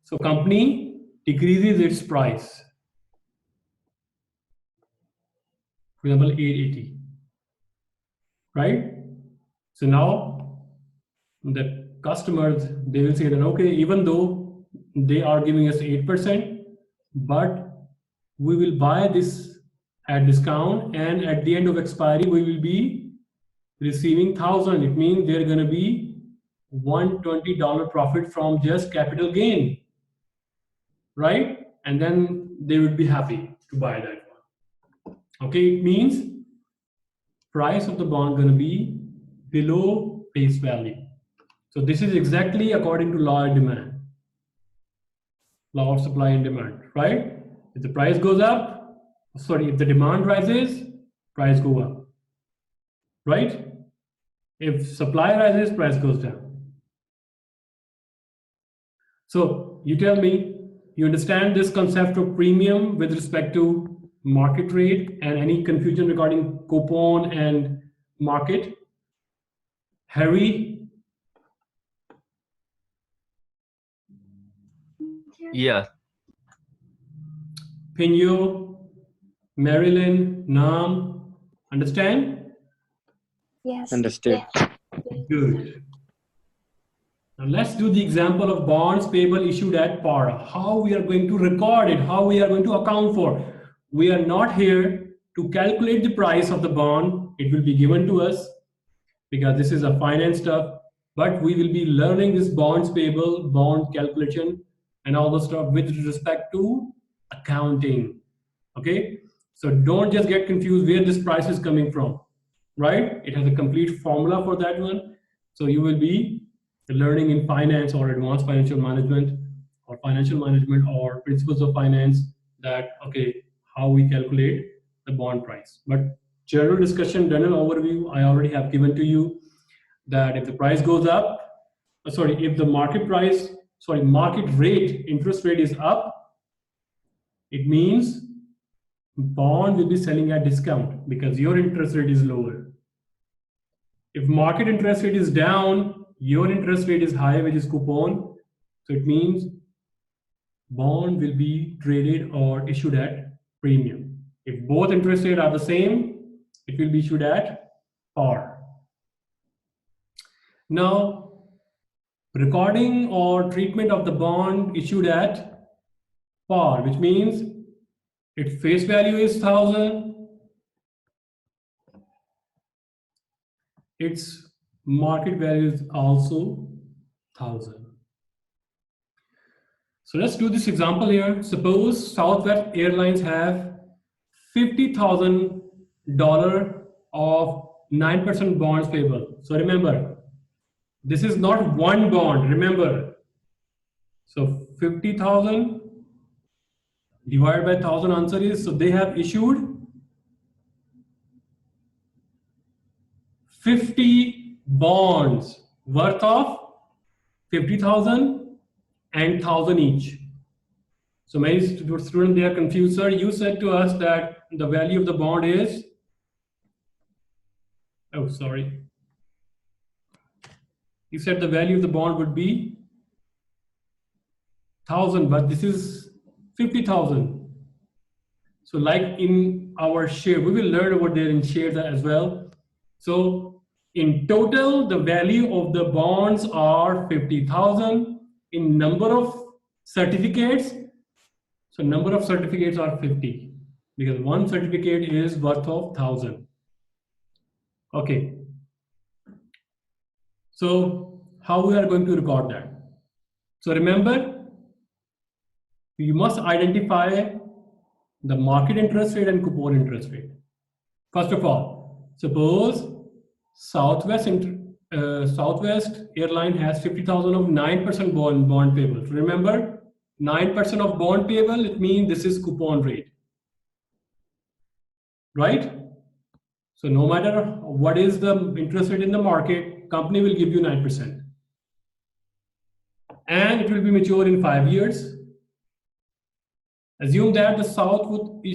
So company decreases its price. For example, 880, right? So now the customers, they will say that, okay, even though they are giving us 8%, but we will buy this at discount, and at the end of expiry, we will be receiving 1,000. It means they're going to be $120 profit from just capital gain, right? And then they would be happy to buy that one. Okay, it means price of the bond going to be below face value. So this is exactly according to law of demand, law of supply and demand, right? If the price goes up, sorry, if the demand rises, price go up, right? If supply rises, price goes down. So you tell me, you understand this concept of premium with respect to market rate, and any confusion regarding coupon and market? Harry? Yeah. Pinyo? Marilyn? Nam? Understand? Yes. Understood. Good. Now let's do the example of bonds payable issued at par. How we are going to record it, how we are going to account for. We are not here to calculate the price of the bond. It will be given to us because this is a finance stuff, but we will be learning this bonds payable, bond calculation, and all the stuff with respect to accounting. Okay, so don't just get confused where this price is coming from, right? It has a complete formula for that one. So you will be learning in finance or advanced financial management or principles of finance that, okay, how we calculate the bond price. But general discussion, general overview, I already have given to you that if the price goes up, if the market rate, interest rate is up, it means bond will be selling at discount because your interest rate is lower. If market interest rate is down, your interest rate is high, which is coupon. So it means bond will be traded or issued at premium. If both interest rates are the same, it will be issued at par. Now, recording or treatment of the bond issued at par, which means its face value is 1,000. Its market value is also 1,000. So let's do this example here. Suppose Southwest Airlines have $50,000 of 9% bonds payable. So remember, this is not one bond, remember. So 50,000 divided by 1,000, answer is, so they have issued 50 bonds worth of 50,000 and 1,000 each. So many students, they are confused. Sir, you said to us that the value of the bond is, oh, sorry. You said the value of the bond would be 1,000, but this is 50,000. So like in our share, we will learn over there in share that as well. So in total, the value of the bonds are 50,000. In number of certificates, so number of certificates are 50 because one certificate is worth of 1,000. Okay. So how we are going to record that? So remember, you must identify the market interest rate and coupon interest rate. First of all, suppose Southwest Airline has 50,000 of 9% bond payable. So remember, 9% of bond payable, it means this is coupon rate, right? So no matter what is the interest rate in the market, company will give you 9%. And it will be mature in 5 years. Assume that the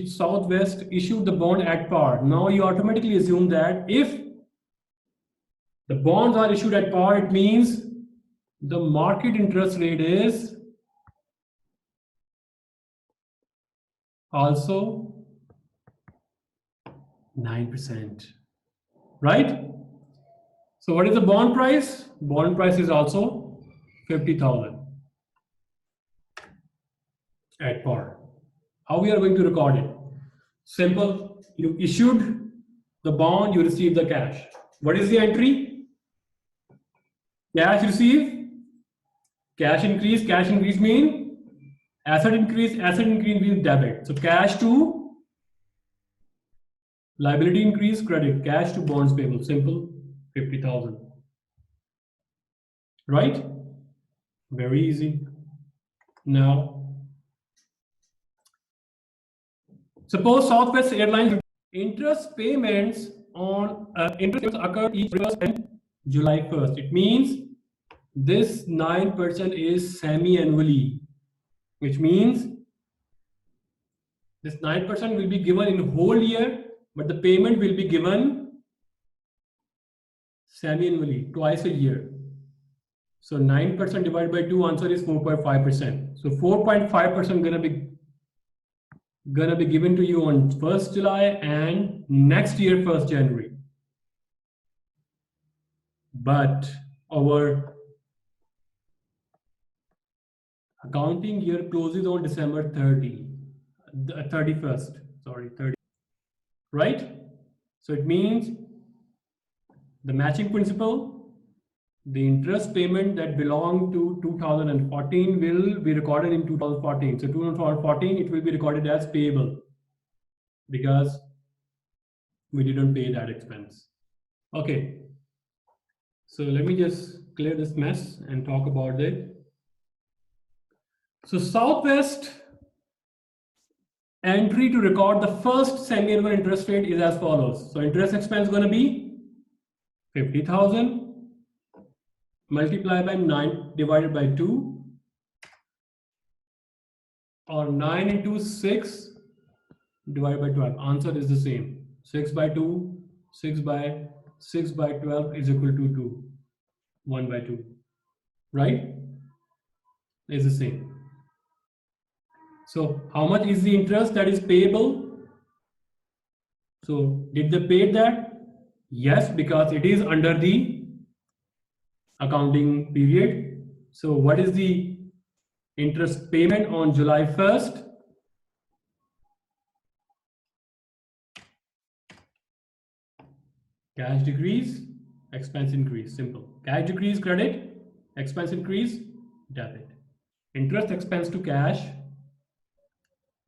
Southwest issued the bond at par. Now you automatically assume that if the bonds are issued at par, it means the market interest rate is also 9%, right? So what is the bond price? Bond price is also 50,000 at par. How we are going to record it? Simple. You issued the bond, you receive the cash. What is the entry? Cash receive, cash increase. Cash increase mean asset increase. Asset increase means debit. So cash to liability increase, credit. Cash to bonds payable. Simple. 50,000. Right? Very easy. Now, suppose Southwest Airlines interest payments on interest payments occur each first and July 1st. It means this 9% is semi-annually, which means this 9% will be given in whole year, but the payment will be given semi-annually, twice a year. So 9% divided by 2, answer is 4.5%. So 4.5% gonna be given to you on 1st July and next year 1st January. But our accounting year closes on December 31st, sorry, 30, right? So it means the matching principle, the interest payment that belong to 2014 will be recorded in 2014. So 2014, it will be recorded as payable because we didn't pay that expense. Okay. So let me just clear this mess and talk about it. So Southwest entry to record the first semi-annual interest rate is as follows. So interest expense is going to be 50,000 multiplied by 9 divided by 2, or 9 into 6 divided by 12. Answer is the same. 6 by 2, 6 by 12 is equal to 2. 1 by 2. Right? Is the same. So how much is the interest that is payable? So did they pay that? Yes, because it is under the accounting period. So what is the interest payment on July 1st? Cash decrease, expense increase. Simple. Cash decrease, credit. Expense increase, debit. Interest expense to cash,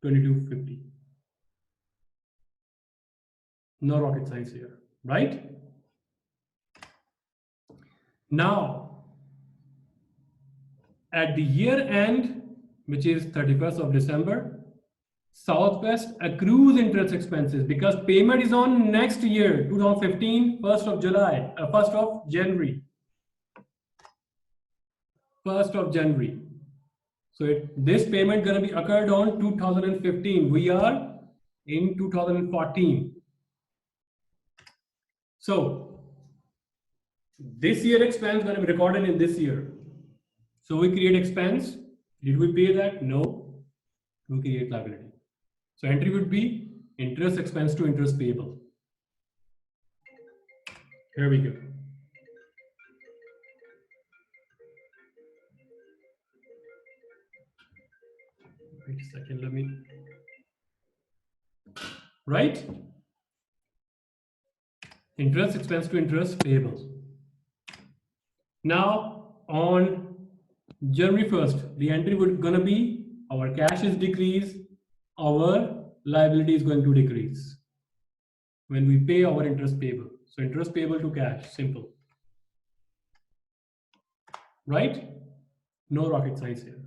2250. No rocket science here, right? Now, at the year end, which is 31st of December, Southwest accrues interest expenses because payment is on next year, 2015, 1st of July, 1st of January. 1st of January. So this payment gonna be occurred on 2015. We are in 2014. So this year expense gonna be recorded in this year. So we create expense. Did we pay that? No. We create liability. So entry would be interest expense to interest payable. Here we go. Wait a second, let me. Right? Interest expense to interest payable. Now on January 1st, the entry would gonna be our cash is decreased, our liability is going to decrease when we pay our interest payable. So interest payable to cash, simple. Right? No rocket science here.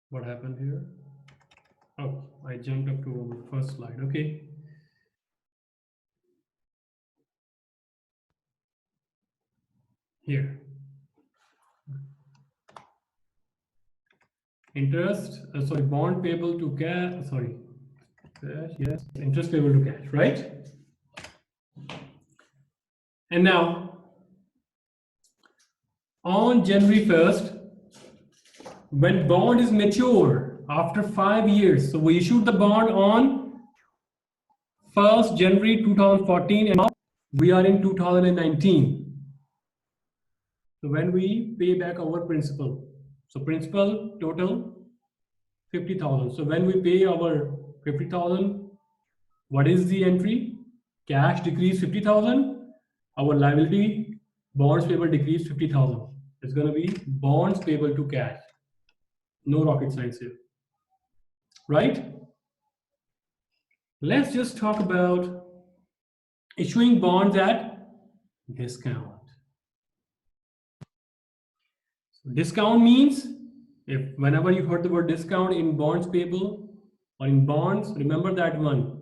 What happened here? Oh, I jumped up to our first slide. Okay. Here. Interest, sorry, bond payable to cash, sorry, cash, yes, interest payable to cash, right? And now, On January 1st, when bond is mature after 5 years, so we issued the bond on 1st January 2014 and now we are in 2019. So when we pay back our principal, so principal total 50,000. So when we pay our 50,000, what is the entry? Cash decrease 50,000. Our liability, bonds payable decrease 50,000. It's going to be bonds payable to cash. No rocket science here, right? Let's just talk about issuing bonds at discount. So discount means if whenever you heard the word discount in bonds payable or in bonds, remember that one.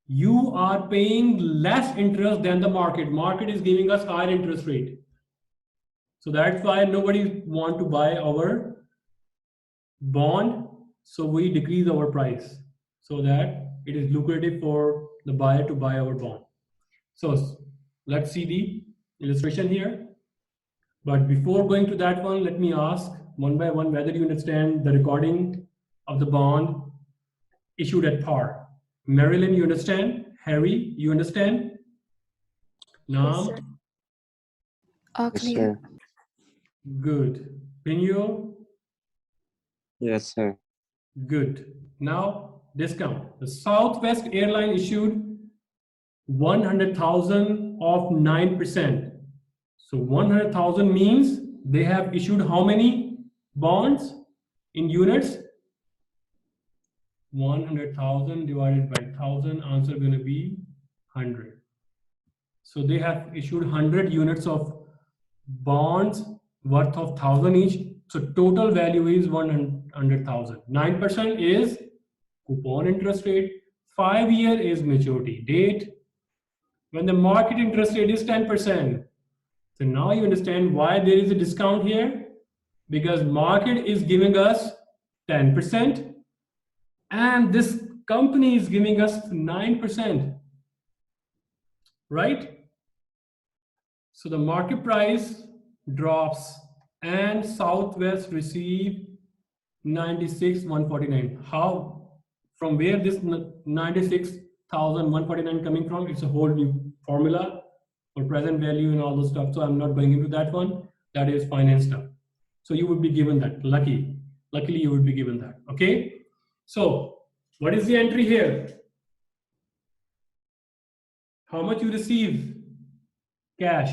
You are paying less interest than the market. Market is giving us higher interest rate. So that's why nobody want to buy our bond. So we decrease our price so that it is lucrative for the buyer to buy our bond. So let's see the illustration here. But before going to that one, let me ask one by one whether you understand the recording of the bond issued at par. Marilyn, you understand? Harry, you understand? Nam? Yes, all Yes, clear. sir. Good. Pinyo? Yes, sir. Good. Now, discount. The Southwest Airline issued 100,000 of 9%. So 100,000 means they have issued how many bonds in units? 100,000 divided by 1,000, answer going to be 100. So they have issued 100 units of bonds worth of 1,000 each. So total value is 100,000. 9% is coupon interest rate. 5-year is maturity date. When the market interest rate is 10%. So now you understand why there is a discount here. Because market is giving us 10% and this company is giving us 9%. Right? So the market price drops and Southwest receive 96,149. How, from where this 96,149 coming from? It's a whole new formula for present value and all those stuff. So I'm not going into that one. That is finance stuff. So you would be given that. Luckily you would be given that. Okay. So what is the entry here? How much you receive? Cash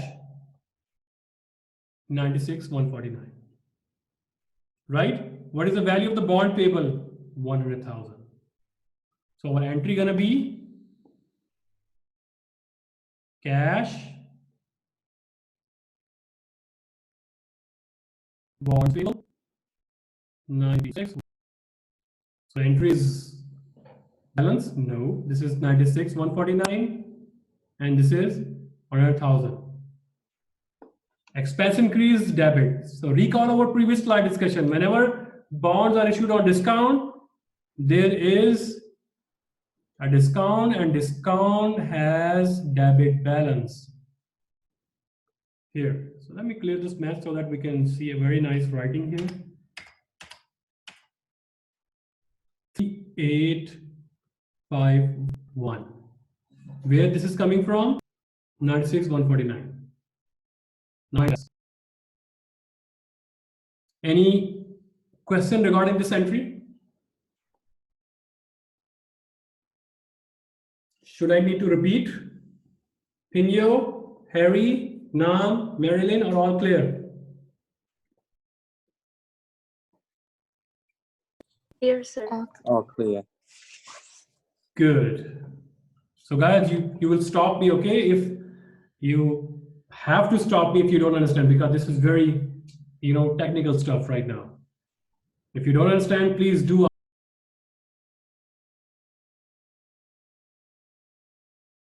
96,149. Right? What is the value of the bond payable? 100,000. So our entry gonna be cash, bond payable 96. So entry is balance? No, this is 96,149 and this is 100,000. Expense increase, debit. So recall our previous slide discussion. Whenever bonds are issued on discount, there is a discount and discount has debit balance here. So let me clear this mess so that we can see a very nice writing here. 3851. Where this is coming from? 96,149. Nice. Any question regarding this entry? Should I need to repeat? Pinyo, Harry, Nam, Marilyn are all clear? Clear, sir. All clear. Good. So guys, you will stop me, okay? If you have to stop me if you don't understand, because this is very, technical stuff right now. If you don't understand, please do